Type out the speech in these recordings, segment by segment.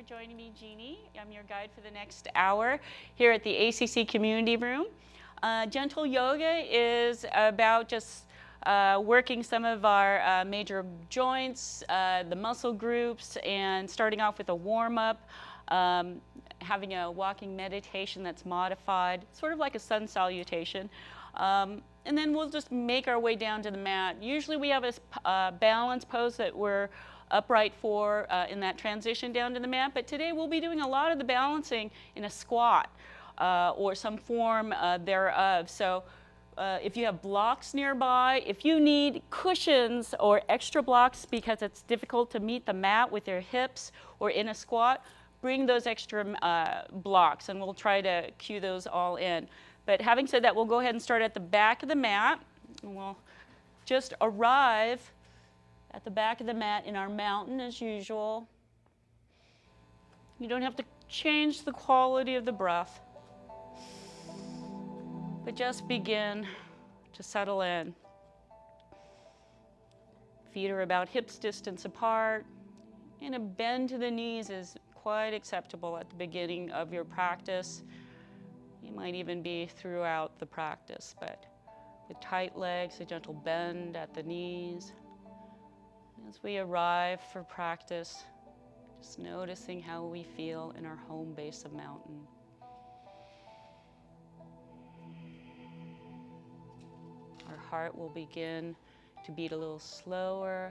joining me, Jeani. I'm your guide for the next hour here at the ACC Community Room. Gentle Yoga is about just working some of our major joints, the muscle groups, and starting off with a warm-up, having a walking meditation that's modified, sort of like a sun salutation. and then we'll just make our way down to the mat. Usually we have a balance pose that we're upright for in that transition down to the mat, but today we'll be doing a lot of the balancing in a squat or some form thereof. So if you have blocks nearby, if you need cushions or extra blocks because it's difficult to meet the mat with your hips or in a squat, bring those extra blocks and we'll try to cue those all in. But having said that, we'll go ahead and start at the back of the mat, and we'll just arrive at the back of the mat in our mountain as usual. You don't have to change the quality of the breath, but just begin to settle in. Feet are about hips distance apart, and a bend to the knees is quite acceptable at the beginning of your practice. It might even be throughout the practice, but with tight legs, a gentle bend at the knees. As we arrive for practice, just noticing how we feel in our home base of mountain. Our heart will begin to beat a little slower.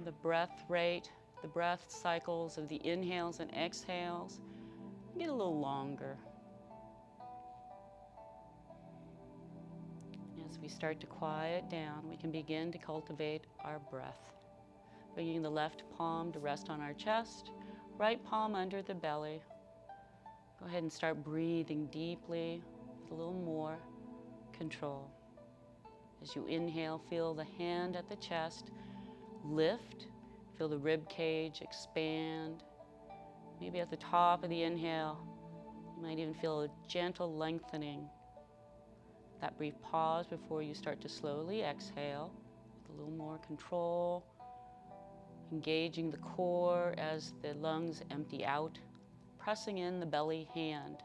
The breath rate, the breath cycles of the inhales and exhales get a little longer. As we start to quiet down, we can begin to cultivate our breath. Bringing the left palm to rest on our chest, right palm under the belly. Go ahead and start breathing deeply with a little more control. As you inhale, feel the hand at the chest lift, feel the rib cage expand. Maybe at the top of the inhale, you might even feel a gentle lengthening. That brief pause before you start to slowly exhale with a little more control, engaging the core as the lungs empty out, pressing in the belly hand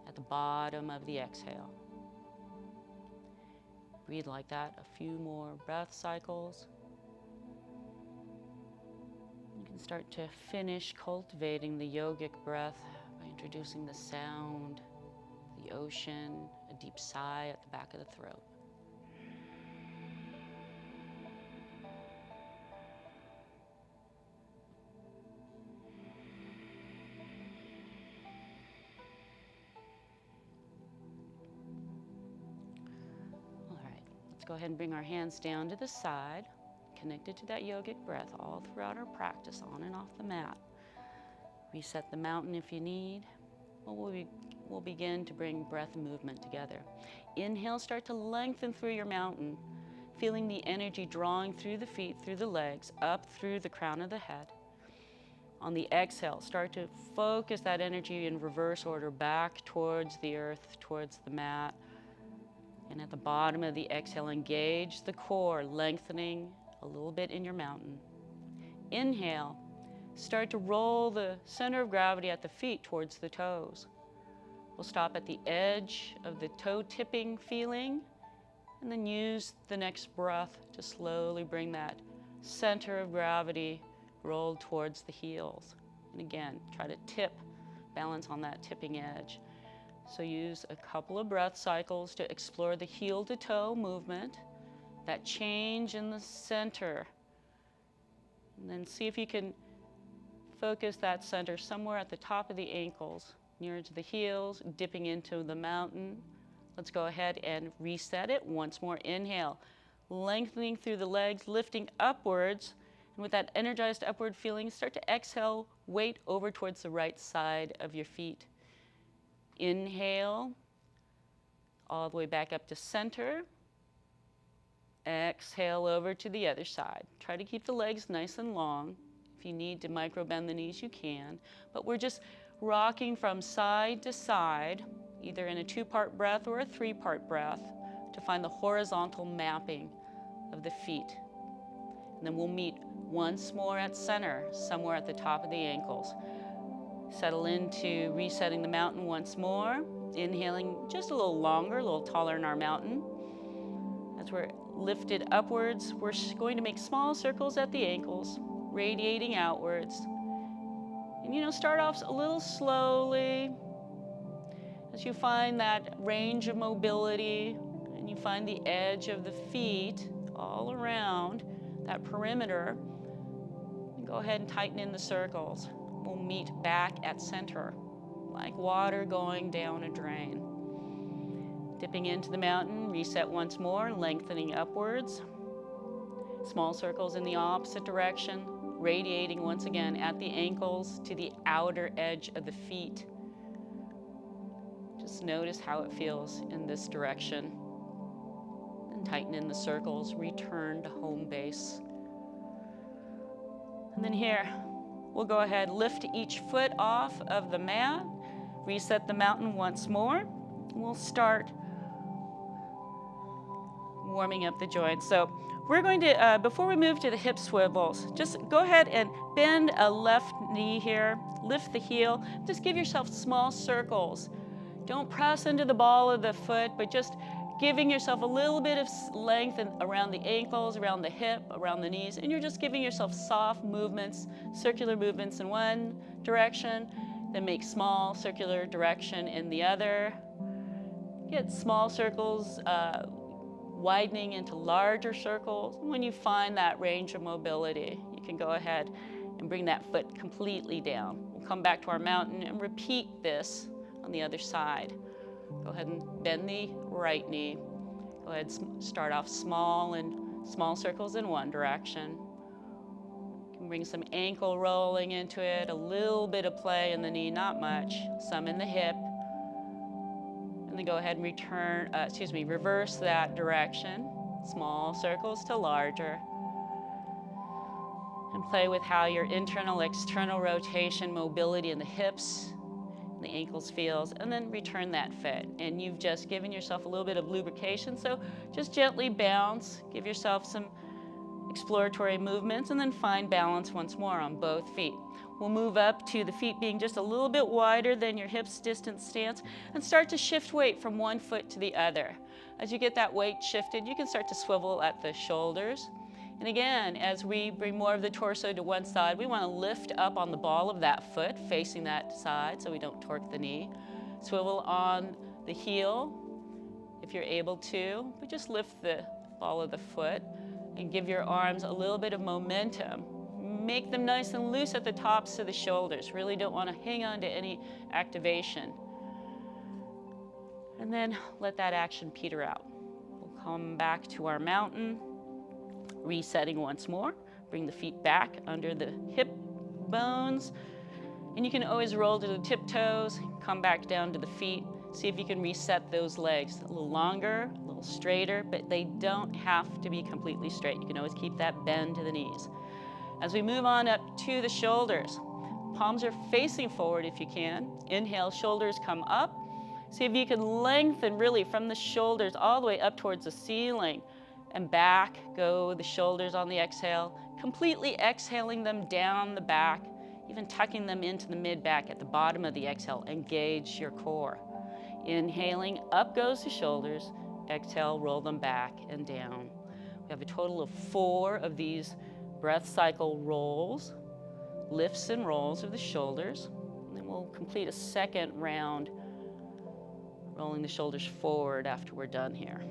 at the bottom of the exhale. Breathe like that a few more breath cycles. You can start to finish cultivating the yogic breath by introducing the sound, the ocean, a deep sigh at the back of the throat. All right, let's go ahead and bring our hands down to the side, connected to that yogic breath all throughout our practice, on and off the mat. Reset the mountain if you need. We'll begin to bring breath and movement together. Inhale, start to lengthen through your mountain, feeling the energy drawing through the feet, through the legs, up through the crown of the head. On the exhale, start to focus that energy in reverse order back towards the earth, towards the mat. And at the bottom of the exhale, engage the core, lengthening a little bit in your mountain. Inhale, start to roll the center of gravity at the feet towards the toes. We'll stop at the edge of the toe tipping feeling, and then use the next breath to slowly bring that center of gravity rolled towards the heels. And again, try to tip, balance on that tipping edge. So use a couple of breath cycles to explore the heel to toe movement, that change in the center. And then see if you can focus that center somewhere at the top of the ankles, near to the heels, dipping into the mountain. Let's go ahead and reset it once more. Inhale, lengthening through the legs, lifting upwards. And with that energized upward feeling, start to exhale, weight over towards the right side of your feet. Inhale, all the way back up to center. Exhale over to the other side. Try to keep the legs nice and long. If you need to micro bend the knees, you can. But we're just rocking from side to side, either in a 2-part breath or a 3-part breath, to find the horizontal mapping of the feet. And then we'll meet once more at center, somewhere at the top of the ankles. Settle into resetting the mountain once more, inhaling just a little longer, a little taller in our mountain. As we're lifted upwards, we're going to make small circles at the ankles, radiating outwards. And start off a little slowly As you find that range of mobility and you find the edge of the feet all around that perimeter, go ahead and tighten in the circles. We'll meet back at center, like water going down a drain. Dipping into the mountain, reset once more, lengthening upwards. Small circles in the opposite direction, radiating once again at the ankles to the outer edge of the feet. Just notice how it feels in this direction. And tighten in the circles, return to home base. And then here, we'll go ahead, lift each foot off of the mat, reset the mountain once more. We'll start warming up the joints. So we're going to, before we move to the hip swivels, just go ahead and bend a left knee here, lift the heel, just give yourself small circles. Don't press into the ball of the foot, but just giving yourself a little bit of length around the ankles, around the hip, around the knees, and you're just giving yourself soft movements, circular movements in one direction, then make small circular direction in the other. Get small circles widening into larger circles. When you find that range of mobility, you can go ahead and bring that foot completely down. We'll come back to our mountain and repeat this on the other side. Go ahead and bend the right knee. Go ahead and start off small circles in one direction. You can bring some ankle rolling into it, a little bit of play in the knee, not much, some in the hip. And then go ahead and reverse that direction. Small circles to larger. And play with how your internal, external rotation, mobility in the hips, the ankles feels, and then return that foot. And you've just given yourself a little bit of lubrication, so just gently bounce, give yourself some exploratory movements, and then find balance once more on both feet. We'll move up to the feet being just a little bit wider than your hips distance stance, and start to shift weight from one foot to the other. As you get that weight shifted, you can start to swivel at the shoulders. And again, as we bring more of the torso to one side, we want to lift up on the ball of that foot, facing that side so we don't torque the knee. Swivel on the heel if you're able to, but just lift the ball of the foot and give your arms a little bit of momentum. Make them nice and loose at the tops of the shoulders. Really don't want to hang on to any activation. And then let that action peter out. We'll come back to our mountain. Resetting once more, bring the feet back under the hip bones, and you can always roll to the tiptoes, come back down to the feet, see if you can reset those legs a little longer, a little straighter, but they don't have to be completely straight. You can always keep that bend to the knees. As we move on up to the shoulders, palms are facing forward if you can. Inhale, shoulders come up. See if you can lengthen really from the shoulders all the way up towards the ceiling. And back go the shoulders on the exhale, completely exhaling them down the back, even tucking them into the mid-back at the bottom of the exhale. Engage your core. Inhaling, up goes the shoulders. Exhale, roll them back and down. We have a total of 4 of these breath cycle rolls, lifts and rolls of the shoulders. And then we'll complete a second round, rolling the shoulders forward after we're done here.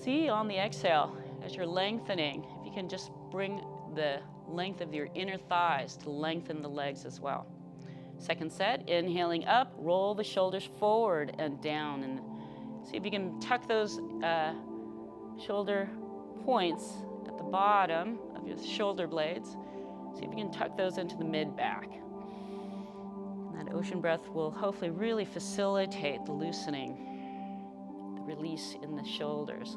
See on the exhale, as you're lengthening, if you can just bring the length of your inner thighs to lengthen the legs as well. Second set, inhaling up, roll the shoulders forward and down, and see if you can tuck those shoulder points at the bottom of your shoulder blades. See if you can tuck those into the mid-back. And that ocean breath will hopefully really facilitate the loosening, the release in the shoulders.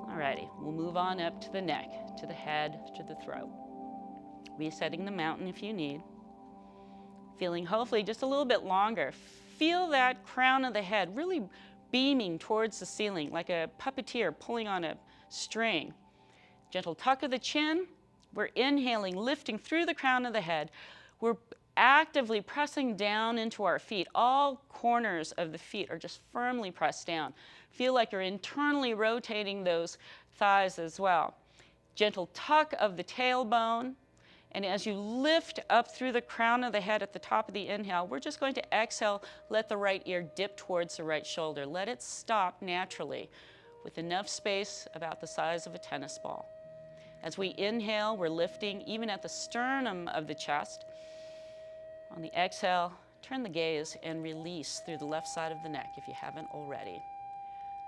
Alrighty, we'll move on up to the neck, to the head, to the throat. Resetting the mountain if you need. Feeling hopefully just a little bit longer. Feel that crown of the head really beaming towards the ceiling, like a puppeteer pulling on a string. Gentle tuck of the chin. We're inhaling, lifting through the crown of the head. We're actively pressing down into our feet. All corners of the feet are just firmly pressed down. Feel like you're internally rotating those thighs as well. Gentle tuck of the tailbone, And as you lift up through the crown of the head at the top of the inhale, we're just going to exhale, let the right ear dip towards the right shoulder. Let it stop naturally with enough space about the size of a tennis ball. As we inhale, we're lifting even at the sternum of the chest. On the exhale, turn the gaze and release through the left side of the neck if you haven't already.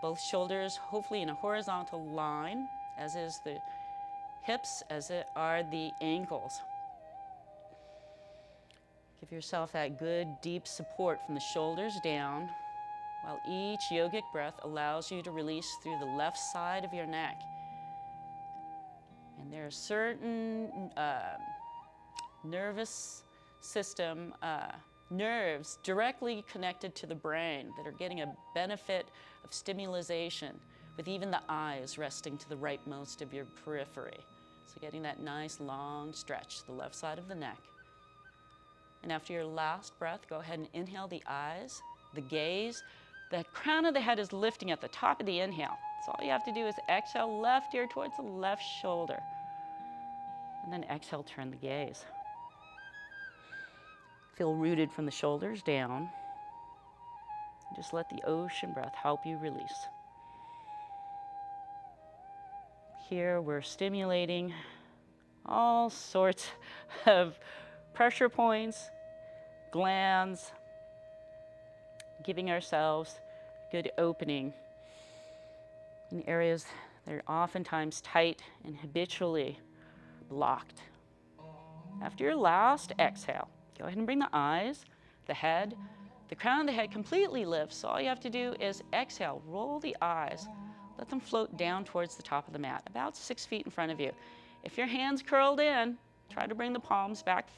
Both shoulders hopefully in a horizontal line, as is the hips, as are the ankles. Give yourself that good deep support from the shoulders down, while each yogic breath allows you to release through the left side of your neck. And there are certain nervous system nerves directly connected to the brain that are getting a benefit of stimulation, with even the eyes resting to the rightmost of your periphery. So getting that nice long stretch to the left side of the neck. And after your last breath, go ahead and inhale the eyes, the gaze. The crown of the head is lifting at the top of the inhale. So all you have to do is exhale left ear towards the left shoulder. And then exhale, turn the gaze. Feel rooted from the shoulders down. Just let the ocean breath help you release. Here we're stimulating all sorts of pressure points, glands, giving ourselves good opening in areas that are oftentimes tight and habitually blocked. After your last exhale, go ahead and bring the eyes, the head, the crown of the head completely lifts. So all you have to do is exhale, roll the eyes, let them float down towards the top of the mat, about 6 feet in front of you. If your hands curled in, try to bring the palms back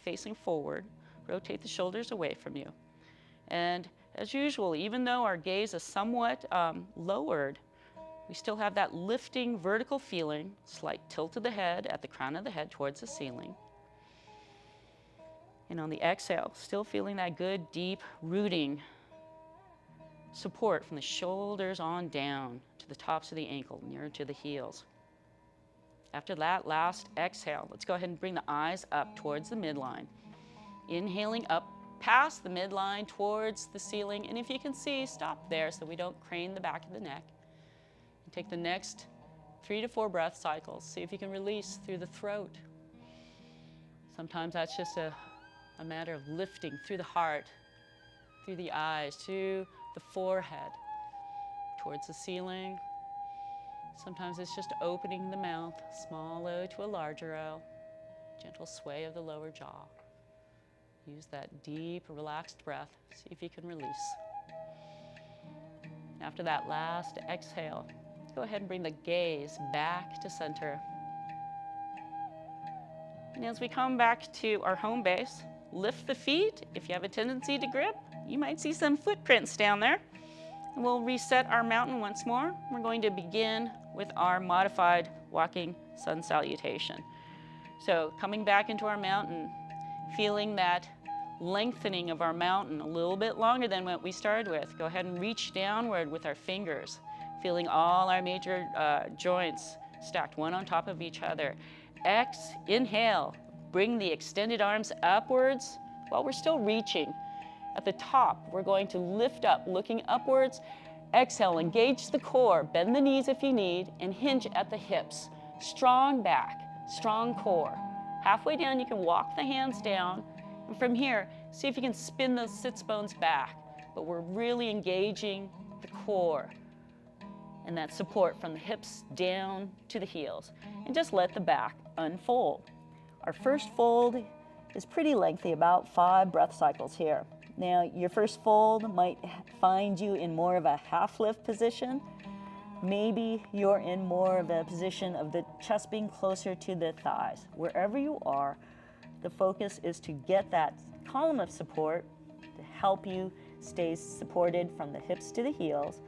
facing forward. Rotate the shoulders away from you. And as usual, even though our gaze is somewhat lowered, we still have that lifting vertical feeling, slight tilt of the head at the crown of the head towards the ceiling. And on the exhale, still feeling that good, deep, rooting support from the shoulders on down to the tops of the ankle, nearer to the heels. After that last exhale, let's go ahead and bring the eyes up towards the midline. Inhaling up past the midline towards the ceiling. And if you can see, stop there so we don't crane the back of the neck. And take the next 3 to 4 breath cycles. See if you can release through the throat. Sometimes that's just a matter of lifting through the heart, through the eyes, to the forehead, towards the ceiling. Sometimes it's just opening the mouth, small O to a larger O, gentle sway of the lower jaw. Use that deep, relaxed breath. See if you can release. After that last exhale, go ahead and bring the gaze back to center. And as we come back to our home base, lift the feet. If you have a tendency to grip, you might see some footprints down there. And we'll reset our mountain once more. We're going to begin with our modified walking sun salutation. So coming back into our mountain, feeling that lengthening of our mountain a little bit longer than what we started with. Go ahead and reach downward with our fingers, feeling all our major joints stacked one on top of each other. Inhale, bring the extended arms upwards while we're still reaching. At the top, we're going to lift up, looking upwards. Exhale, engage the core, bend the knees if you need, and hinge at the hips. Strong back, strong core. Halfway down, you can walk the hands down. And from here, see if you can spin those sits bones back. But we're really engaging the core and that support from the hips down to the heels. And just let the back unfold. Our first fold is pretty lengthy, about 5 breath cycles here. Now, your first fold might find you in more of a half lift position. Maybe you're in more of a position of the chest being closer to the thighs. Wherever you are, the focus is to get that column of support to help you stay supported from the hips to the heels,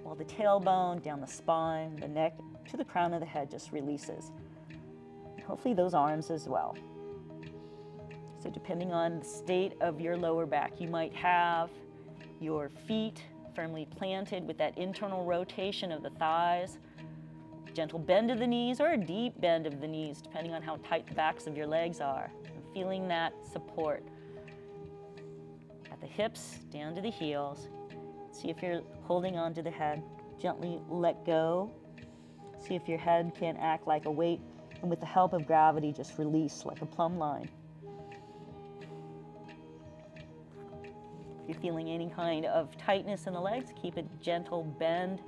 while the tailbone, down the spine, the neck, to the crown of the head just releases. Hopefully those arms as well. So depending on the state of your lower back, you might have your feet firmly planted with that internal rotation of the thighs, Gentle bend of the knees or a deep bend of the knees, depending on how tight the backs of your legs are. And feeling that support at the hips, down to the heels. See if you're holding on to the head. Gently let go. See if your head can act like a weight, and with the help of gravity, just release like a plumb line. If you're feeling any kind of tightness in the legs, keep a gentle bend,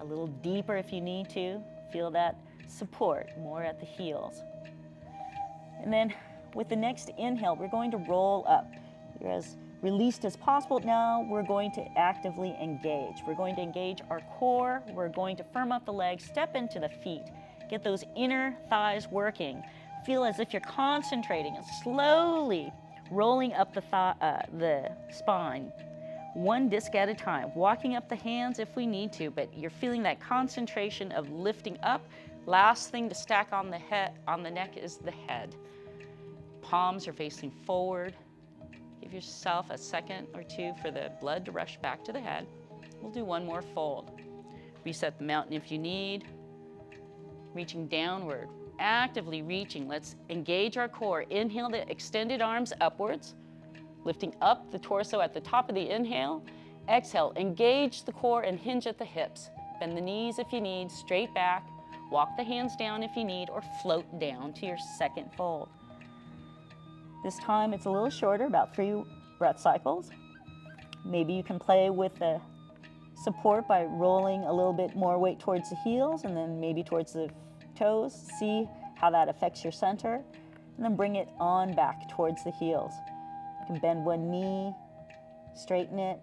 a little deeper if you need to. Feel that support more at the heels. And then with the next inhale, we're going to roll up. You're as released as possible. Now we're going to actively engage. We're going to engage our core. We're going to firm up the legs, step into the feet. Get those inner thighs working. Feel as if you're concentrating and slowly rolling up the spine, one disc at a time, walking up the hands if we need to, but you're feeling that concentration of lifting up. Last thing to stack on the neck is the head. Palms are facing forward. Give yourself a second or two for the blood to rush back to the head. We'll do one more fold. Reset the mountain if you need. Reaching downward, actively reaching. Let's engage our core. Inhale the extended arms upwards, lifting up the torso at the top of the inhale. Exhale, engage the core and hinge at the hips. Bend the knees if you need, straight back. Walk the hands down if you need, or float down to your second fold. This time it's a little shorter, about 3 breath cycles. Maybe you can play with the support by rolling a little bit more weight towards the heels and then maybe towards the toes. See how that affects your center. And then bring it on back towards the heels. You can bend one knee, straighten it,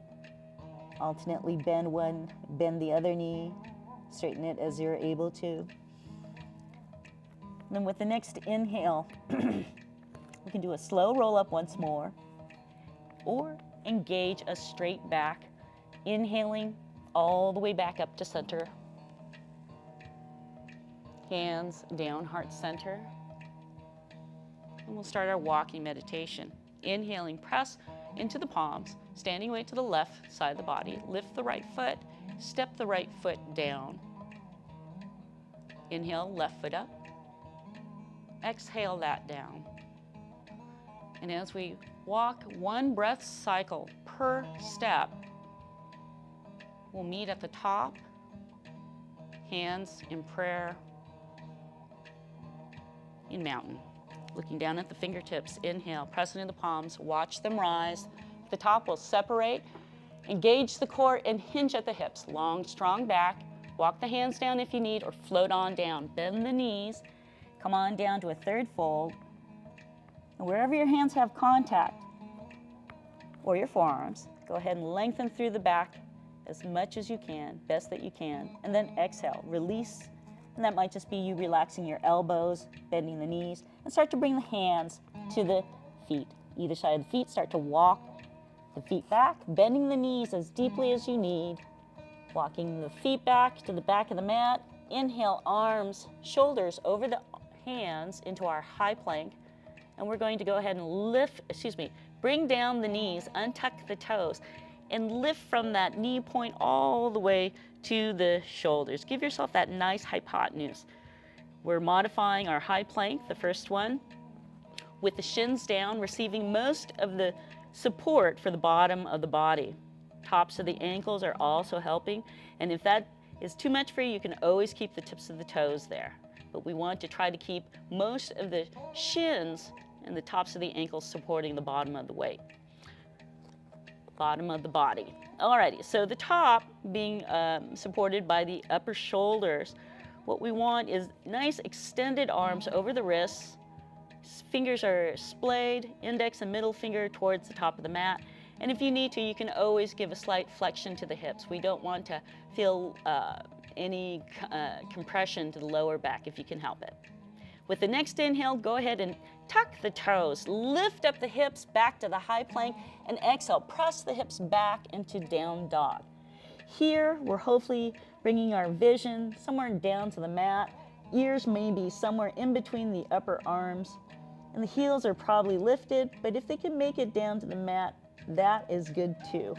alternately bend the other knee, straighten it as you're able to. And then with the next inhale, we can do a slow roll up once more, or engage a straight back, inhaling all the way back up to center. Hands down, heart center. And we'll start our walking meditation. Inhaling, press into the palms, standing weight to the left side of the body. Lift the right foot, step the right foot down. Inhale, left foot up. Exhale that down. And as we walk one breath cycle per step, we'll meet at the top, hands in prayer, in mountain. Looking down at the fingertips, inhale, press into the palms, watch them rise. At the top, we'll separate, engage the core, and hinge at the hips. Long, strong back. Walk the hands down if you need, or float on down. Bend the knees. Come on down to a third fold. And wherever your hands have contact, or your forearms, go ahead and lengthen through the back as much as you can, best that you can. And then exhale, release. And that might just be you relaxing your elbows, bending the knees, and start to bring the hands to the feet. Either side of the feet, start to walk the feet back, bending the knees as deeply as you need. Walking the feet back to the back of the mat. Inhale, arms, shoulders over the hands into our high plank. And we're going to go ahead and bring down the knees, untuck the toes, and lift from that knee point all the way to the shoulders. Give yourself that nice hypotenuse. We're modifying our high plank, the first one, with the shins down, receiving most of the support for the bottom of the body. Tops of the ankles are also helping, and if that is too much for you, you can always keep the tips of the toes there. But we want to try to keep most of the shins and the tops of the ankles supporting the bottom of the weight. Bottom of the body. Alrighty, so the top being supported by the upper shoulders. What we want is nice extended arms over the wrists. Fingers are splayed, index and middle finger towards the top of the mat. And if you need to, you can always give a slight flexion to the hips. We don't want to feel any compression to the lower back if you can help it. With the next inhale, go ahead and tuck the toes. Lift up the hips back to the high plank, and exhale. Press the hips back into down dog. Here, we're hopefully bringing our vision somewhere down to the mat. Ears may be somewhere in between the upper arms, and the heels are probably lifted, but if they can make it down to the mat, that is good too.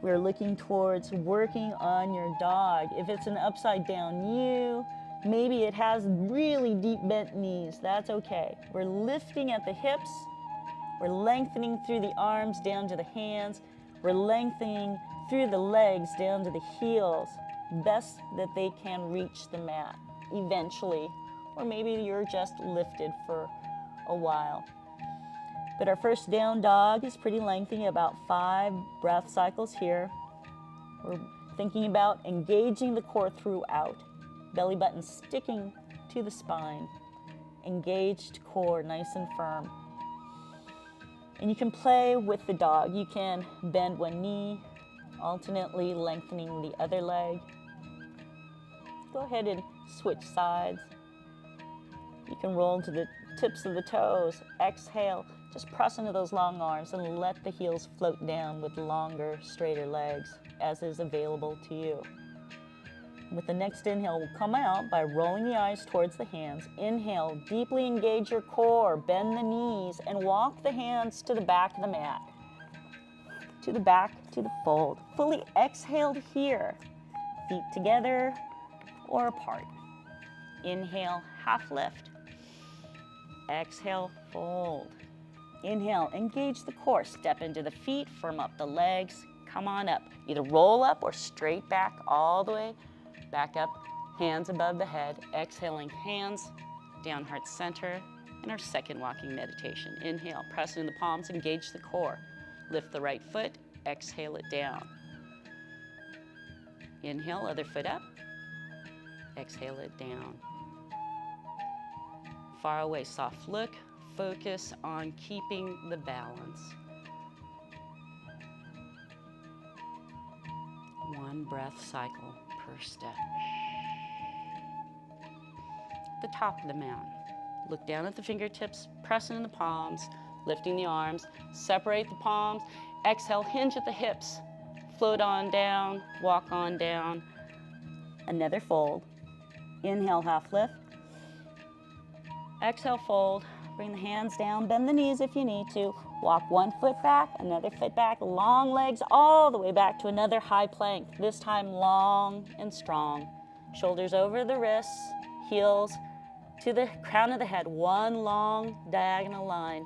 We're looking towards working on your dog. If it's an upside down U, Maybe it has really deep bent knees. That's okay. We're lifting at the hips. We're lengthening through the arms down to the hands. We're lengthening through the legs down to the heels. Best that they can reach the mat eventually. Or maybe you're just lifted for a while. But our first down dog is pretty lengthy, about 5 breath cycles here. We're thinking about engaging the core throughout. Belly button sticking to the spine. Engaged core, nice and firm. And you can play with the dog. You can bend one knee, alternately lengthening the other leg. Go ahead and switch sides. You can roll to the tips of the toes. Exhale, just press into those long arms and let the heels float down with longer, straighter legs as is available to you. With the next inhale, we'll come out by rolling the eyes towards the hands. Inhale, deeply engage your core, bend the knees, and walk the hands to the back of the mat. To the back, to the fold. Fully exhaled here. Feet together or apart. Inhale, half lift. Exhale, fold. Inhale, engage the core. Step into the feet, firm up the legs. Come on up. Either roll up or straight back all the way. Back up, hands above the head. Exhaling, hands down heart center. In our second walking meditation. Inhale, press into the palms, engage the core. Lift the right foot, exhale it down. Inhale, other foot up. Exhale it down. Far away, soft look. Focus on keeping the balance. One breath cycle per step. The top of the mat. Look down at the fingertips, press into the palms, lifting the arms, separate the palms. Exhale, hinge at the hips. Float on down, walk on down. Another fold. Inhale, half lift. Exhale, fold. Bring the hands down, bend the knees if you need to. Walk one foot back, another foot back, long legs all the way back to another high plank. This time long and strong. Shoulders over the wrists, heels to the crown of the head. One long diagonal line.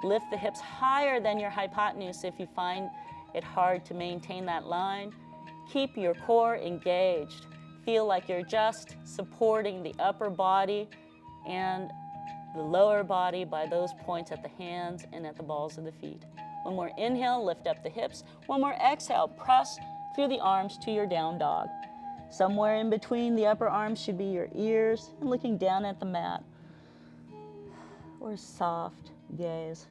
Lift the hips higher than your hypotenuse if you find it hard to maintain that line. Keep your core engaged. Feel like you're just supporting the upper body and the lower body by those points at the hands and at the balls of the feet. One more inhale, lift up the hips. One more exhale, press through the arms to your down dog. Somewhere in between the upper arms should be your ears and looking down at the mat. Or soft gaze.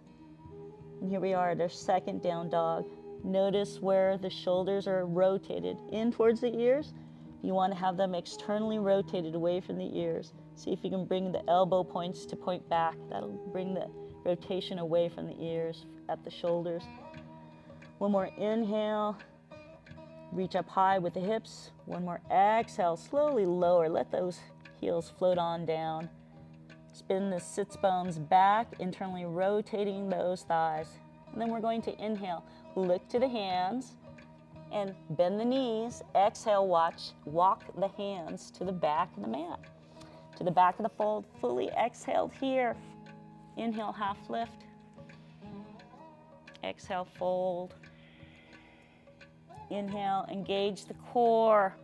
And here we are at our second down dog. Notice where the shoulders are rotated in towards the ears. You want to have them externally rotated away from the ears. See if you can bring the elbow points to point back. That'll bring the rotation away from the ears at the shoulders. One more inhale. Reach up high with the hips. One more exhale. Slowly lower. Let those heels float on down. Spin the sits bones back, internally rotating those thighs. And then we're going to inhale. Look to the hands and bend the knees. Exhale, walk the hands to the back of the mat. To the back of the fold, fully exhaled here. Inhale, half lift. Exhale, fold. Inhale, engage the core.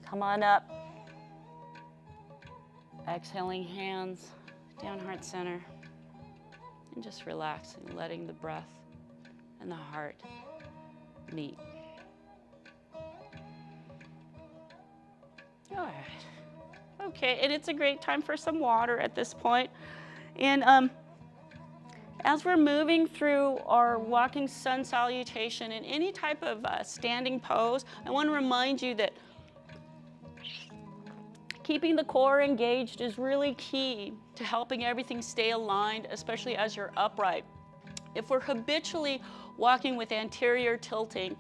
Come on up. Exhaling, hands down heart center. And just relaxing, letting the breath and the heart meet. All right. Okay, and it's a great time for some water at this point. And as we're moving through our walking sun salutation in any type of standing pose, I want to remind you that keeping the core engaged is really key to helping everything stay aligned, especially as you're upright. If we're habitually walking with anterior tilting,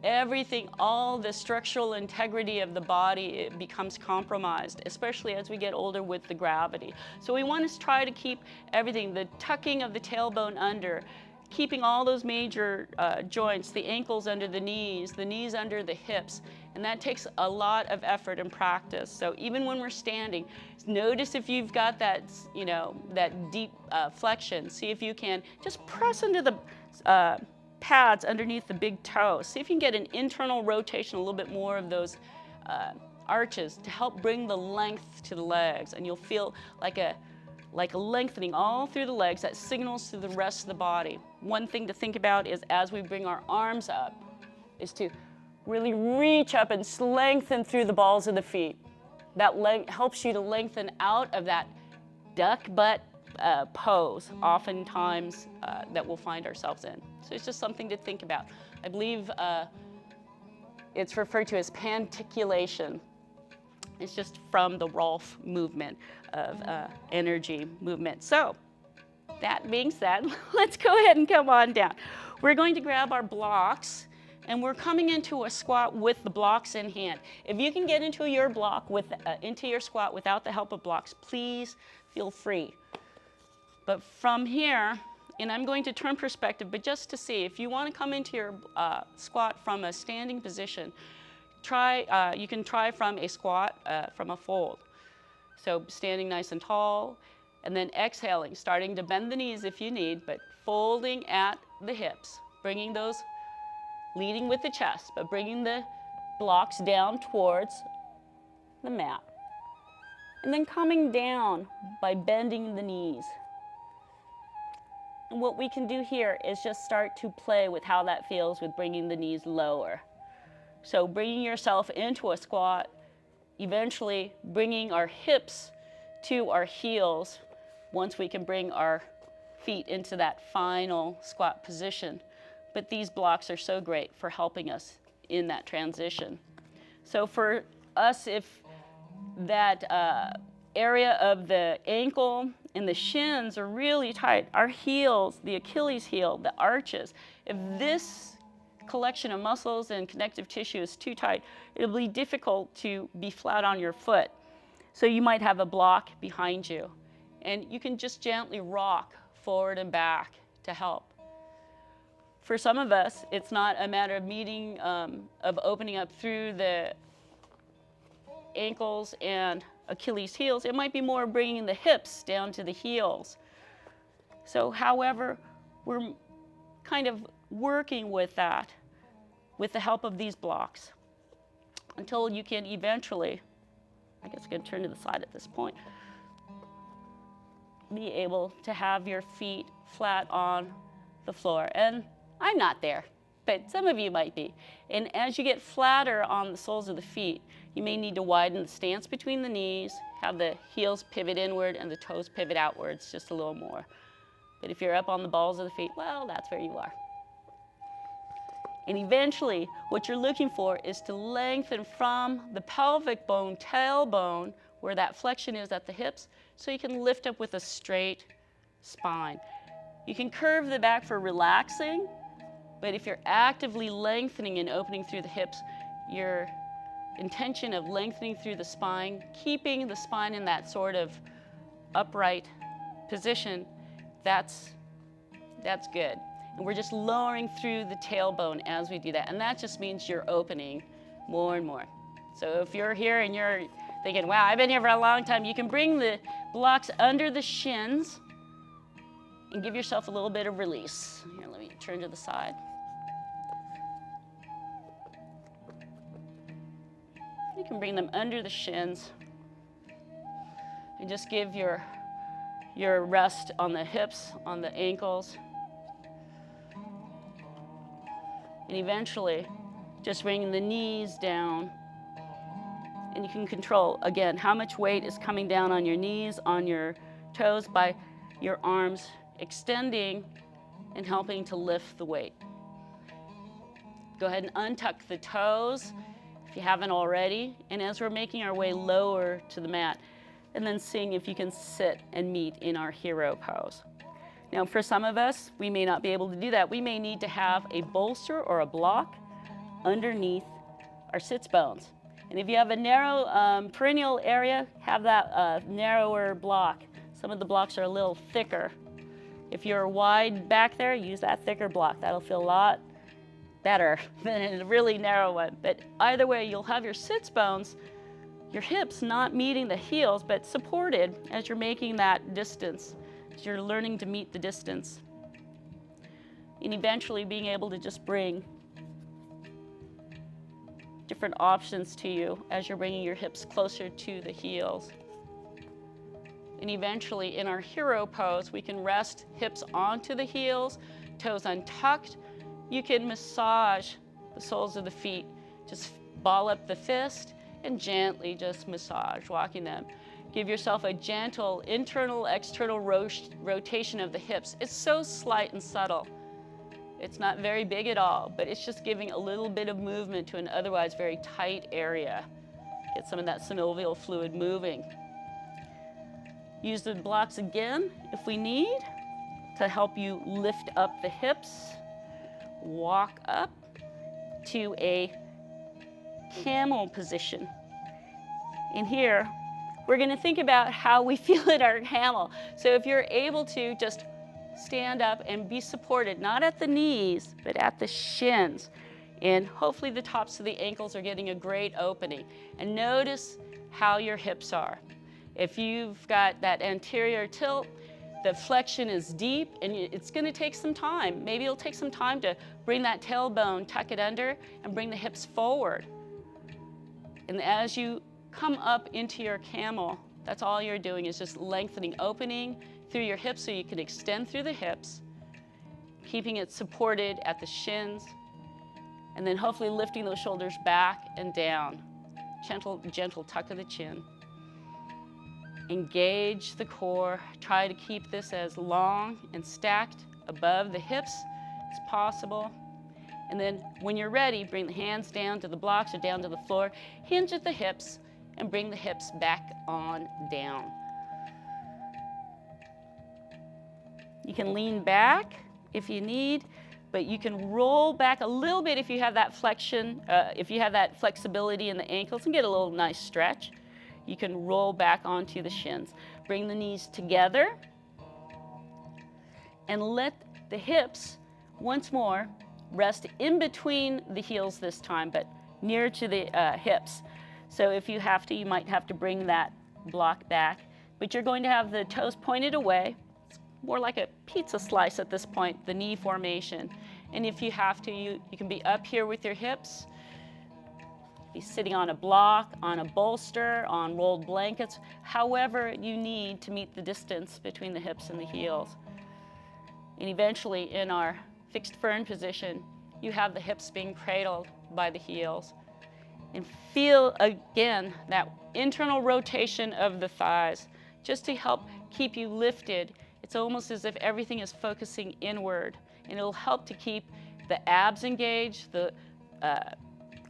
everything, all the structural integrity of the body, it becomes compromised, especially as we get older with the gravity. So we want to try to keep everything, the tucking of the tailbone under, keeping all those major joints, the ankles under the knees under the hips, and that takes a lot of effort and practice. So even when we're standing, notice if you've got that, you know, that deep flexion. See if you can just press into the pads underneath the big toes. See if you can get an internal rotation, a little bit more of those arches to help bring the length to the legs, and you'll feel like a lengthening all through the legs that signals to the rest of the body. One thing to think about is as we bring our arms up is to really reach up and lengthen through the balls of the feet. That helps you to lengthen out of that duck butt pose, oftentimes that we'll find ourselves in. So it's just something to think about. I believe it's referred to as panticulation. It's just from the Rolf movement of energy movement. So that being said, let's go ahead and come on down. We're going to grab our blocks, and we're coming into a squat with the blocks in hand. If you can get into your squat without the help of blocks, please feel free. But from here, and I'm going to turn perspective, but just to see, if you want to come into your squat from a standing position, you can try from a squat, from a fold. So standing nice and tall, and then exhaling, starting to bend the knees if you need, but folding at the hips, bringing those, leading with the chest, but bringing the blocks down towards the mat. And then coming down by bending the knees. And what we can do here is just start to play with how that feels with bringing the knees lower. So bringing yourself into a squat, eventually bringing our hips to our heels once we can bring our feet into that final squat position. But these blocks are so great for helping us in that transition. So for us, if that area of the ankle and the shins are really tight, our heels, the Achilles heel, the arches, if this collection of muscles and connective tissue is too tight, it'll be difficult to be flat on your foot. So you might have a block behind you, and you can just gently rock forward and back to help. For some of us, it's not a matter of opening up through the ankles and Achilles heels. It might be more bringing the hips down to the heels. So however, we're kind of working with that with the help of these blocks until you can eventually, I guess I'm going to turn to the side at this point, be able to have your feet flat on the floor. And I'm not there, but some of you might be. And as you get flatter on the soles of the feet, you may need to widen the stance between the knees, have the heels pivot inward and the toes pivot outwards just a little more. But if you're up on the balls of the feet, well, that's where you are. And eventually, what you're looking for is to lengthen from the pelvic bone, tailbone, where that flexion is at the hips, so you can lift up with a straight spine. You can curve the back for relaxing, but if you're actively lengthening and opening through the hips, your intention of lengthening through the spine, keeping the spine in that sort of upright position, that's good. And we're just lowering through the tailbone as we do that. And that just means you're opening more and more. So if you're here and you're thinking, wow, I've been here for a long time, you can bring the blocks under the shins and give yourself a little bit of release. Here, let me turn to the side. You can bring them under the shins and just give your rest on the hips, on the ankles. And eventually, just bringing the knees down. And you can control, again, how much weight is coming down on your knees, on your toes, by your arms extending and helping to lift the weight. Go ahead and untuck the toes if you haven't already. And as we're making our way lower to the mat, and then seeing if you can sit and meet in our hero pose. Now, for some of us, we may not be able to do that. We may need to have a bolster or a block underneath our sits bones. And if you have a narrow perineal area, have that narrower block. Some of the blocks are a little thicker If you're wide back there, use that thicker block. That'll feel a lot better than a really narrow one. But either way, you'll have your sits bones, your hips not meeting the heels, but supported as you're making that distance, as you're learning to meet the distance. And eventually being able to just bring different options to you as you're bringing your hips closer to the heels. And eventually in our hero pose, we can rest hips onto the heels, toes untucked. You can massage the soles of the feet. Just ball up the fist and gently just massage, walking them. Give yourself a gentle internal, external rotation of the hips. It's so slight and subtle. It's not very big at all, but it's just giving a little bit of movement to an otherwise very tight area. Get some of that synovial fluid moving. Use the blocks again if we need to help you lift up the hips. Walk up to a camel position. In here, we're going to think about how we feel at our camel. So if you're able to just stand up and be supported, not at the knees, but at the shins. And hopefully the tops of the ankles are getting a great opening. And notice how your hips are. If you've got that anterior tilt, the flexion is deep, and it's going to take some time. Maybe it'll take some time to bring that tailbone, tuck it under, and bring the hips forward. And as you come up into your camel, that's all you're doing is just lengthening, opening through your hips so you can extend through the hips, keeping it supported at the shins, and then hopefully lifting those shoulders back and down. Gentle tuck of the chin. Engage the core. Try to keep this as long and stacked above the hips as possible. And then when you're ready, bring the hands down to the blocks or down to the floor. Hinge at the hips and bring the hips back on down. You can lean back if you need, but you can roll back a little bit if you have that flexion, if you have that flexibility in the ankles, and get a little nice stretch. You can roll back onto the shins. Bring the knees together and let the hips, once more, rest in between the heels this time, but near to the hips. So if you have to, you might have to bring that block back, but you're going to have the toes pointed away. It's more like a pizza slice at this point, the knee formation. And if you have to, you can be up here with your hips, be sitting on a block, on a bolster, on rolled blankets, however you need to meet the distance between the hips and the heels. And eventually in our fixed fern position, you have the hips being cradled by the heels. And feel again that internal rotation of the thighs just to help keep you lifted. It's almost as if everything is focusing inward, and it'll help to keep the abs engaged, the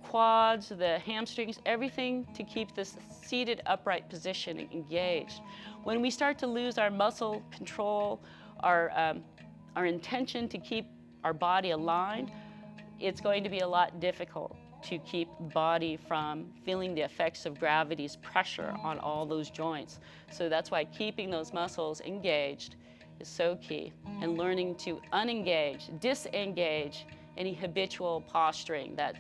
quads, the hamstrings, everything to keep this seated upright position engaged. When we start to lose our muscle control, our intention to keep our body aligned, it's going to be a lot difficult to keep the body from feeling the effects of gravity's pressure on all those joints. So that's why keeping those muscles engaged is so key, and learning to unengage, disengage any habitual posturing that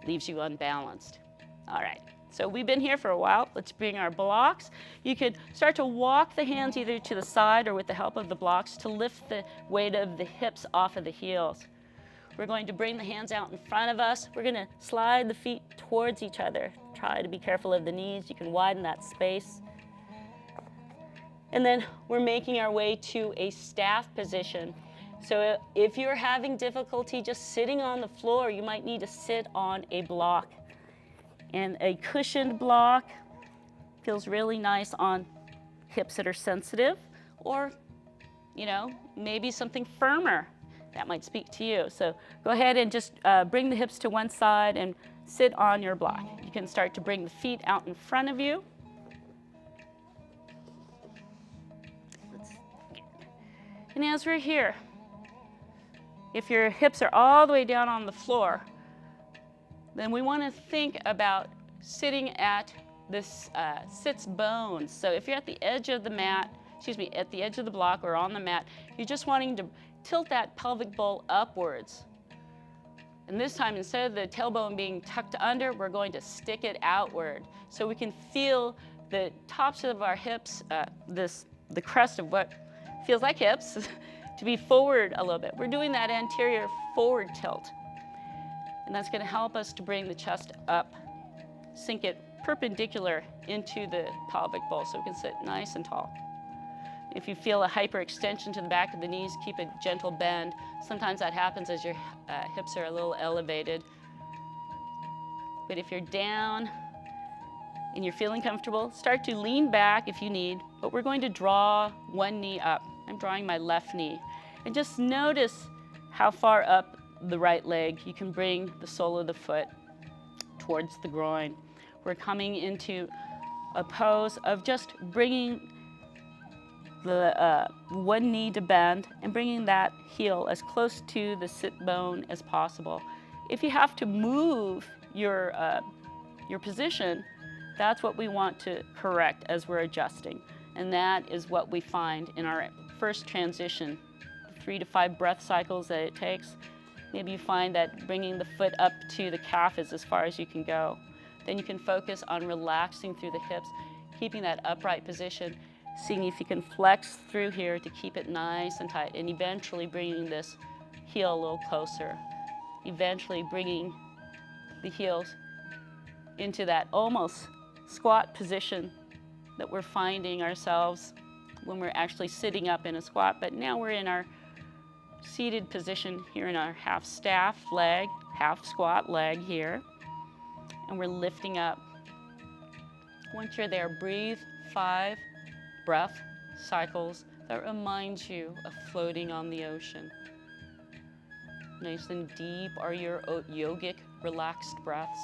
leaves you unbalanced. All right, so we've been here for a while. Let's bring our blocks. You could start to walk the hands either to the side or with the help of the blocks to lift the weight of the hips off of the heels. We're going to bring the hands out in front of us. We're going to slide the feet towards each other. Try to be careful of the knees. You can widen that space. And then we're making our way to a staff position. So if you're having difficulty just sitting on the floor, you might need to sit on a block. And a cushioned block feels really nice on hips that are sensitive, or, you know, maybe something firmer that might speak to you. So go ahead and just bring the hips to one side and sit on your block. You can start to bring the feet out in front of you. And as we're here, if your hips are all the way down on the floor, then we want to think about sitting at this sits bones. So if you're at the edge of the mat, at the edge of the block or on the mat. You're just wanting to tilt that pelvic bowl upwards. And this time, instead of the tailbone being tucked under, we're going to stick it outward. So we can feel the tops of our hips, the crest of what feels like hips, to be forward a little bit. We're doing that anterior forward tilt. And that's going to help us to bring the chest up, sink it perpendicular into the pelvic bowl so we can sit nice and tall. If you feel a hyperextension to the back of the knees, keep a gentle bend. Sometimes that happens as your hips are a little elevated. But if you're down and you're feeling comfortable, start to lean back if you need, but we're going to draw one knee up. I'm drawing my left knee. And just notice how far up the right leg you can bring the sole of the foot towards the groin. We're coming into a pose of just bringing the one knee to bend and bringing that heel as close to the sit bone as possible. If you have to move your position, that's what we want to correct as we're adjusting. And that is what we find in our first transition, the 3 to 5 breath cycles that it takes. Maybe you find that bringing the foot up to the calf is as far as you can go. Then you can focus on relaxing through the hips, keeping that upright position, seeing if you can flex through here to keep it nice and tight, and eventually bringing this heel a little closer. Eventually bringing the heels into that almost squat position that we're finding ourselves when we're actually sitting up in a squat, but now we're in our seated position here in our half staff leg, half squat leg here, and we're lifting up. Once you're there, breathe 5 breath cycles that reminds you of floating on the ocean. Nice and deep are your yogic relaxed breaths.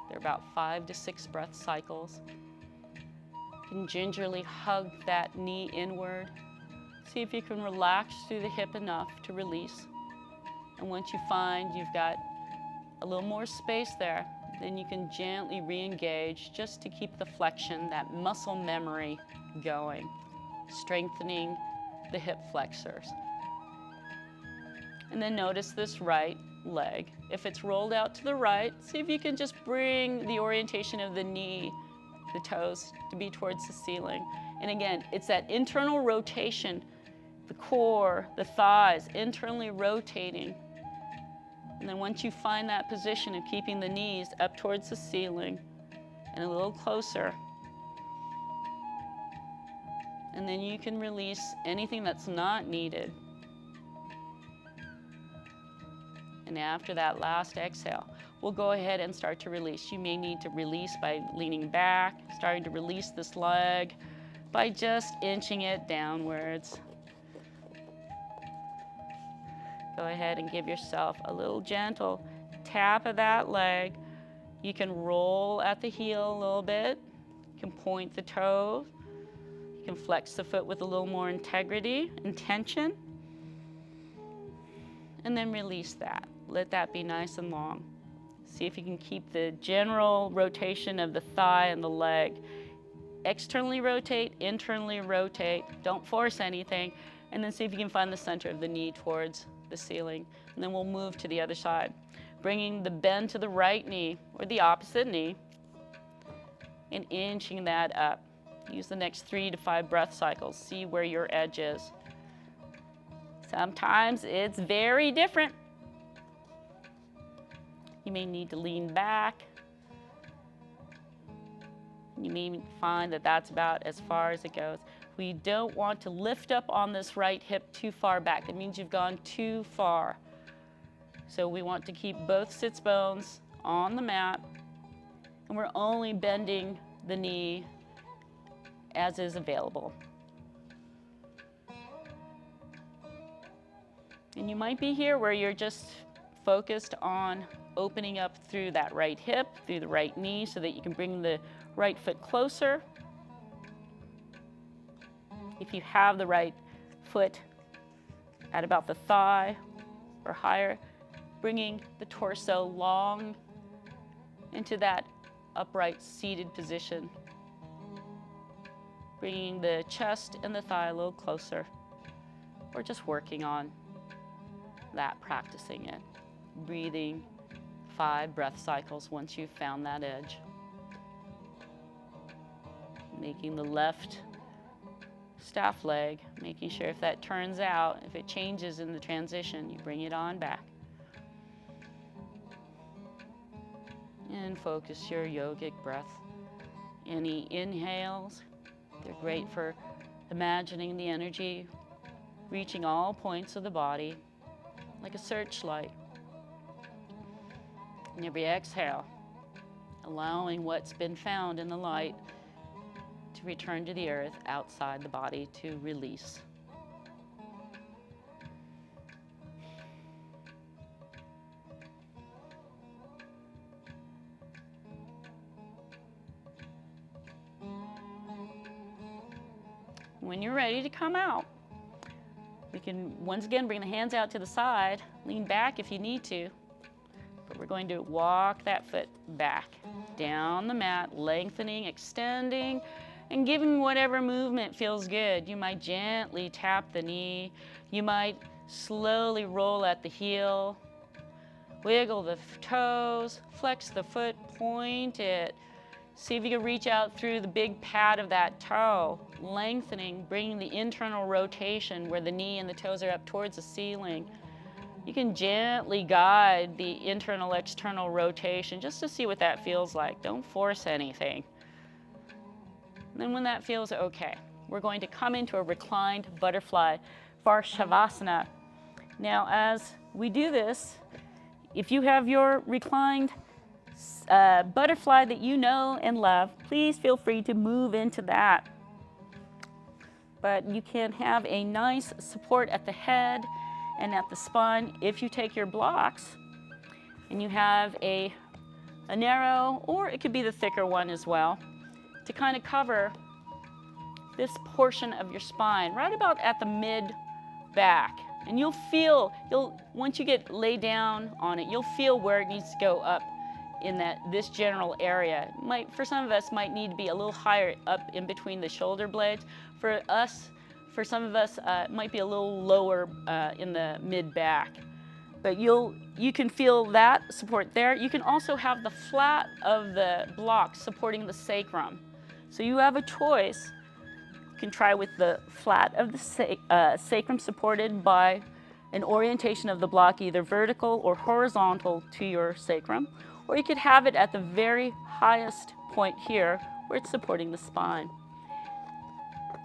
They're about 5 to 6 breath cycles. You can gingerly hug that knee inward. See if you can relax through the hip enough to release. And once you find you've got a little more space there, then you can gently re-engage just to keep the flexion, that muscle memory going, strengthening the hip flexors. And then notice this right leg. If it's rolled out to the right, see if you can just bring the orientation of the knee, the toes, to be towards the ceiling. And again, it's that internal rotation, the core, the thighs, internally rotating. And then once you find that position of keeping the knees up towards the ceiling and a little closer, and then you can release anything that's not needed. And after that last exhale, we'll go ahead and start to release. You may need to release by leaning back, starting to release this leg by just inching it downwards. Go ahead and give yourself a little gentle tap of that leg. You can roll at the heel a little bit. You can point the toes. You can flex the foot with a little more integrity and tension. And then release that. Let that be nice and long. See if you can keep the general rotation of the thigh and the leg. Externally rotate, internally rotate. Don't force anything. And then see if you can find the center of the knee towards the ceiling. And then we'll move to the other side. Bringing the bend to the right knee or the opposite knee and inching that up. Use the next 3 to 5 breath cycles. See where your edge is. Sometimes it's very different. You may need to lean back. You may find that that's about as far as it goes. We don't want to lift up on this right hip too far back. That means you've gone too far. So we want to keep both sits bones on the mat, and we're only bending the knee as is available. And you might be here where you're just focused on opening up through that right hip, through the right knee, so that you can bring the right foot closer. If you have the right foot at about the thigh or higher, bringing the torso long into that upright seated position. bringing the chest and the thigh a little closer, or just working on that, practicing it. Breathing 5 breath cycles once you've found that edge. Making the left staff leg, making sure if that turns out, if it changes in the transition, you bring it on back. And focus your yogic breath. Any inhales, they're great for imagining the energy reaching all points of the body like a searchlight. And every exhale, allowing what's been found in the light to return to the earth outside the body to release. When you're ready to come out, we can once again bring the hands out to the side, lean back if you need to, but we're going to walk that foot back, down the mat, lengthening, extending, and giving whatever movement feels good. You might gently tap the knee, you might slowly roll at the heel, wiggle the toes, flex the foot, point it. See if you can reach out through the big pad of that toe, lengthening, bringing the internal rotation where the knee and the toes are up towards the ceiling. You can gently guide the internal, external rotation just to see what that feels like. Don't force anything. And then when that feels okay, we're going to come into a reclined butterfly Varshavasana. Now, as we do this, if you have your reclined butterfly that you know and love, please feel free to move into that. But you can have a nice support at the head and at the spine if you take your blocks and you have a narrow, or it could be the thicker one as well, to kind of cover this portion of your spine right about at the mid back. And you'll feel, once you get laid down on it, you'll feel where it needs to go up in this general area. For some of us, might need to be a little higher up in between the shoulder blades. For some of us, it might be a little lower in the mid back. But you can feel that support there. You can also have the flat of the block supporting the sacrum. So you have a choice. You can try with the flat of the sacrum supported by an orientation of the block, either vertical or horizontal to your sacrum, or you could have it at the very highest point here where it's supporting the spine.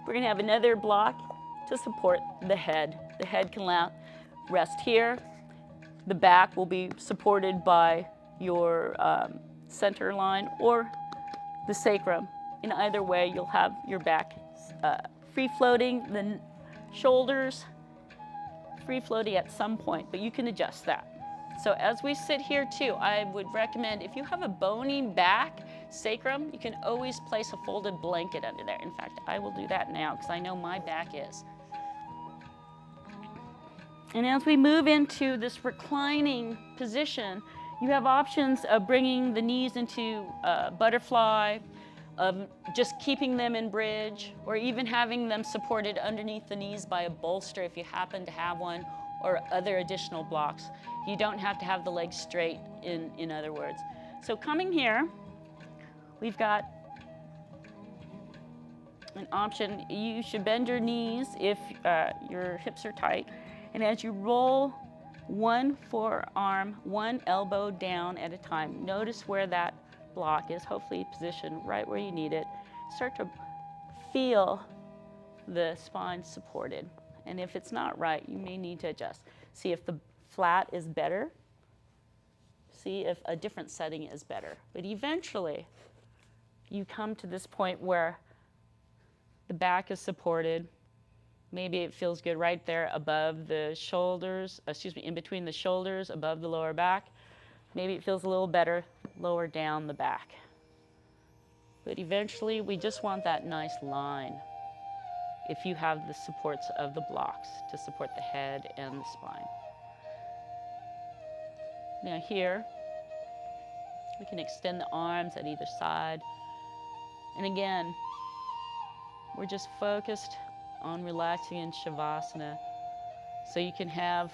We're gonna have another block to support the head. The head can rest here. The back will be supported by your center line or the sacrum. In either way, you'll have your back free floating, the shoulders free floating at some point, but you can adjust that. So as we sit here too, I would recommend, if you have a bony back sacrum, you can always place a folded blanket under there. In fact, I will do that now because I know my back is. And as we move into this reclining position, you have options of bringing the knees into butterfly, of just keeping them in bridge, or even having them supported underneath the knees by a bolster if you happen to have one, or other additional blocks. You don't have to have the legs straight, in other words. So coming here, we've got an option. You should bend your knees if your hips are tight. And as you roll one forearm, one elbow down at a time, notice where that block is, hopefully positioned right where you need it. Start to feel the spine supported. And if it's not right, you may need to adjust. See if the flat is better. See if a different setting is better. But eventually, you come to this point where the back is supported. Maybe it feels good right there above the shoulders, in between the shoulders, above the lower back. Maybe it feels a little better lower down the back. But eventually, we just want that nice line if you have the supports of the blocks to support the head and the spine. Now here, we can extend the arms at either side. And again, We're just focused on relaxing in Shavasana. So you can have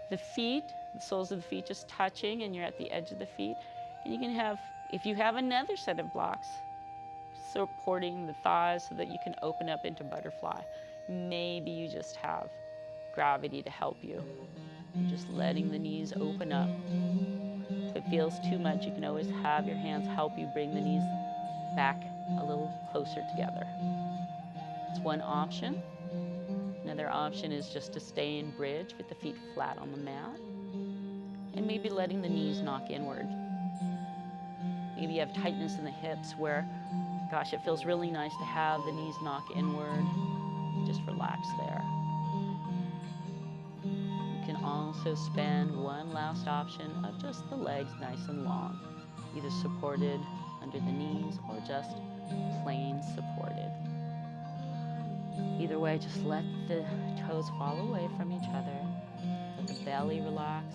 the feet, the soles of the feet just touching, and you're at the edge of the feet. And you can have, if you have another set of blocks, supporting the thighs so that you can open up into butterfly. Maybe you just have gravity to help you. Just letting the knees open up. If it feels too much, you can always have your hands help you bring the knees back a little closer together. It's one option. Another option is just to stay in bridge with the feet flat on the mat and maybe letting the knees knock inward. Maybe you have tightness in the hips where, gosh, it feels really nice to have the knees knock inward. Just relax there. You can also spend one last option of just the legs nice and long, either supported under the knees or just plain supported. Either way, just let the toes fall away from each other. Let the belly relax.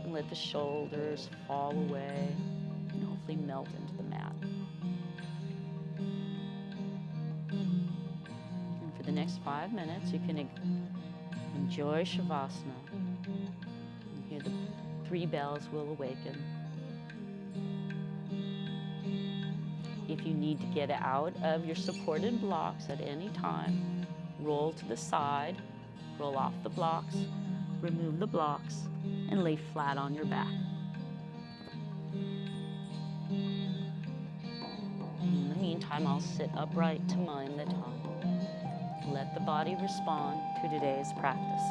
And let the shoulders fall away and hopefully melt into the mat. And for the next 5 minutes, you can enjoy Shavasana. And hear the 3 bells will awaken. If you need to get out of your supported blocks at any time, roll to the side, roll off the blocks, remove the blocks, and lay flat on your back. In the meantime, I'll sit upright to mind the time. Let the body respond to today's practice.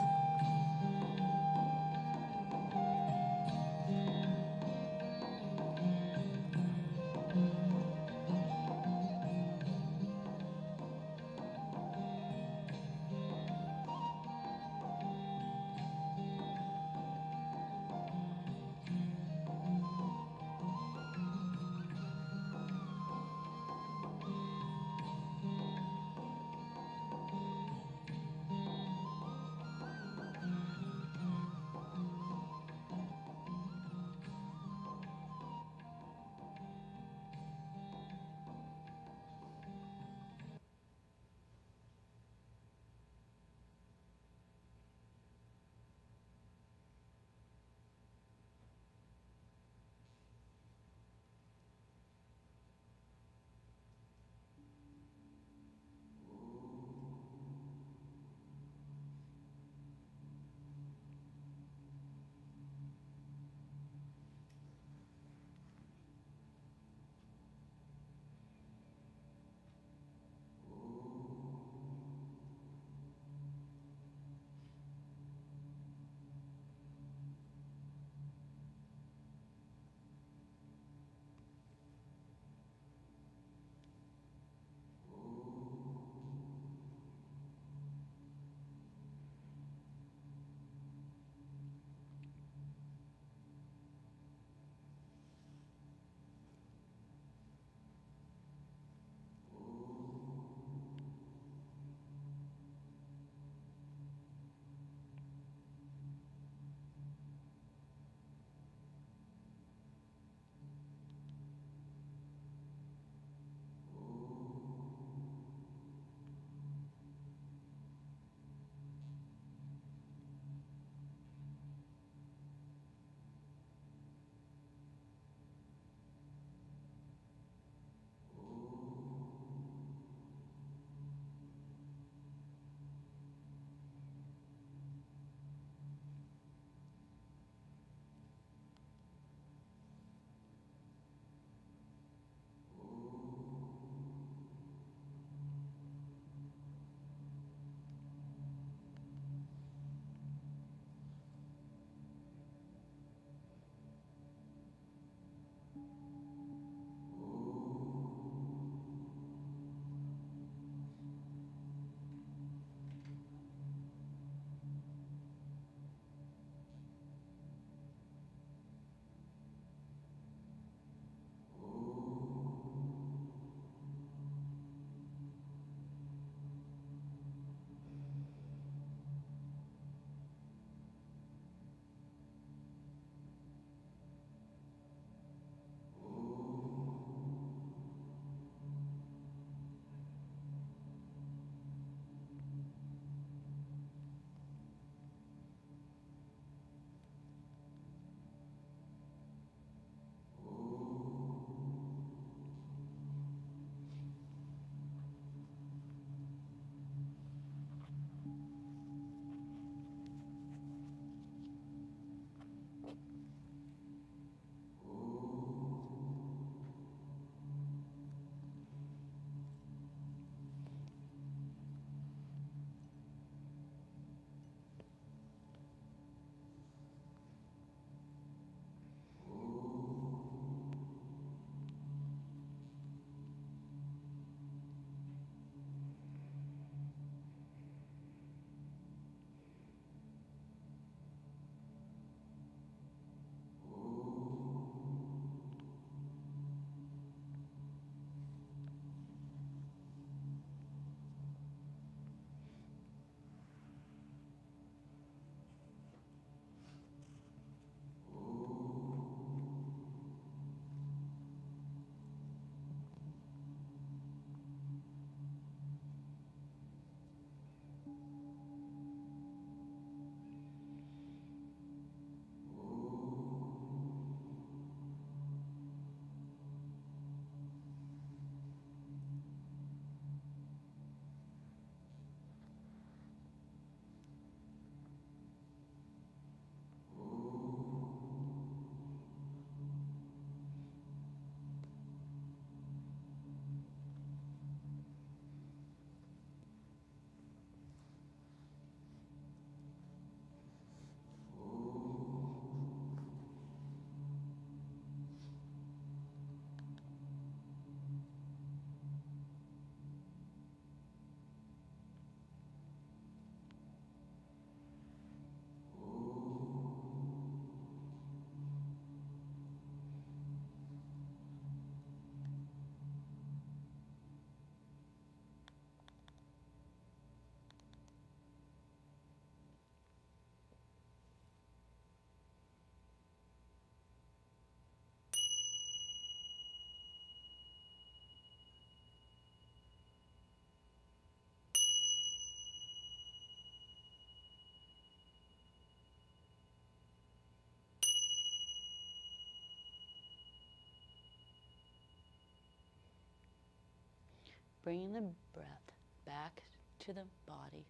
bringing the breath back to the body.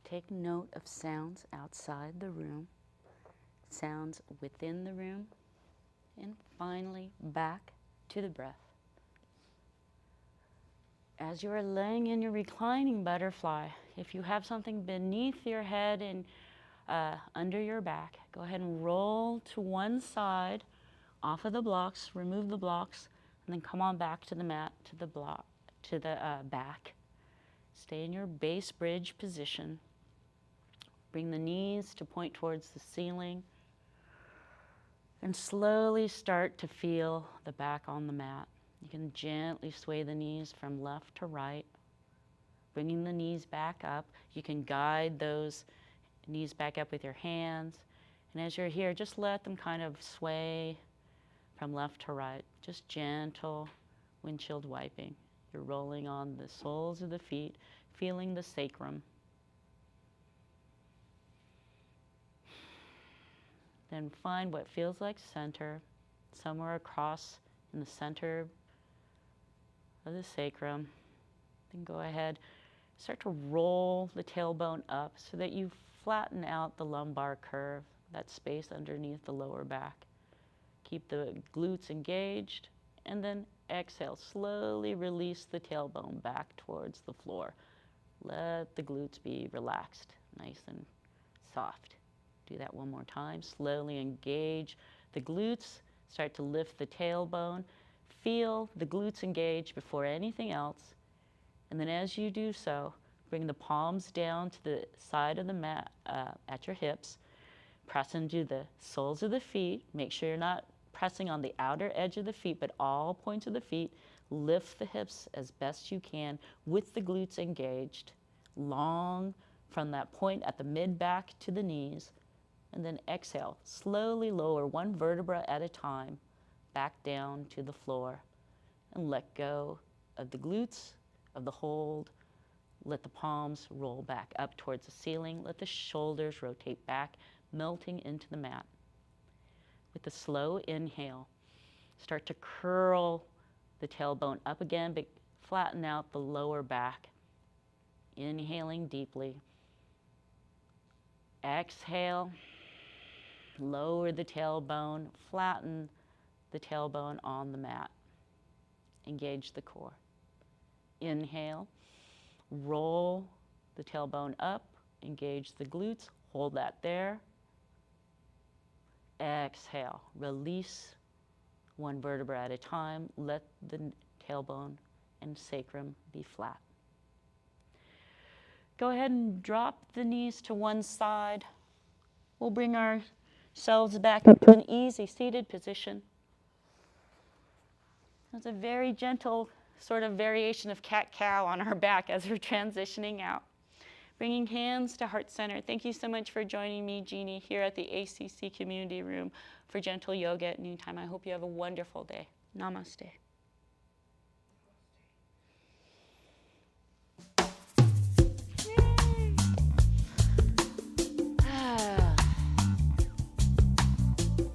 Take note of sounds outside the room, sounds within the room, and finally back to the breath. As you are laying in your reclining butterfly, if you have something beneath your head and under your back, go ahead and roll to one side off of the blocks, remove the blocks, and then come on back to the mat, to the back. Stay in your base bridge position. Bring the knees to point towards the ceiling, and slowly start to feel the back on the mat. You can gently sway the knees from left to right, bringing the knees back up. You can guide those knees back up with your hands. And as you're here, just let them kind of sway from left to right. Just gentle windshield wiping. You're rolling on the soles of the feet, feeling the sacrum. Then find what feels like center, somewhere across in the center of the sacrum. Then go ahead, start to roll the tailbone up so that you flatten out the lumbar curve, that space underneath the lower back. Keep the glutes engaged, and then exhale. Slowly release the tailbone back towards the floor. Let the glutes be relaxed, nice and soft. Do that one more time. Slowly engage the glutes. Start to lift the tailbone. Feel the glutes engage before anything else. And then as you do so, bring the palms down to the side of the mat at your hips. Press into the soles of the feet. Make sure you're not pressing on the outer edge of the feet, but all points of the feet. Lift the hips as best you can with the glutes engaged. Long from that point at the mid-back to the knees. And then exhale. Slowly lower one vertebra at a time back down to the floor. And let go of the glutes, of the hold. Let the palms roll back up towards the ceiling. Let the shoulders rotate back, melting into the mat. With a slow inhale, start to curl the tailbone up again, but flatten out the lower back. Inhaling deeply. Exhale. Lower the tailbone, flatten the tailbone on the mat. Engage the core. Inhale, roll the tailbone up, engage the glutes, hold that there. Exhale, release one vertebra at a time. Let the tailbone and sacrum be flat. Go ahead and drop the knees to one side. We'll bring ourselves back up to an easy seated position. That's a very gentle sort of variation of cat-cow on our back as we're transitioning out. Bringing hands to heart center. Thank you so much for joining me, Jeani, here at the ACC Community Room for Gentle Yoga at noontime. I hope you have a wonderful day. Namaste.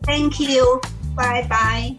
Thank you. Bye-bye.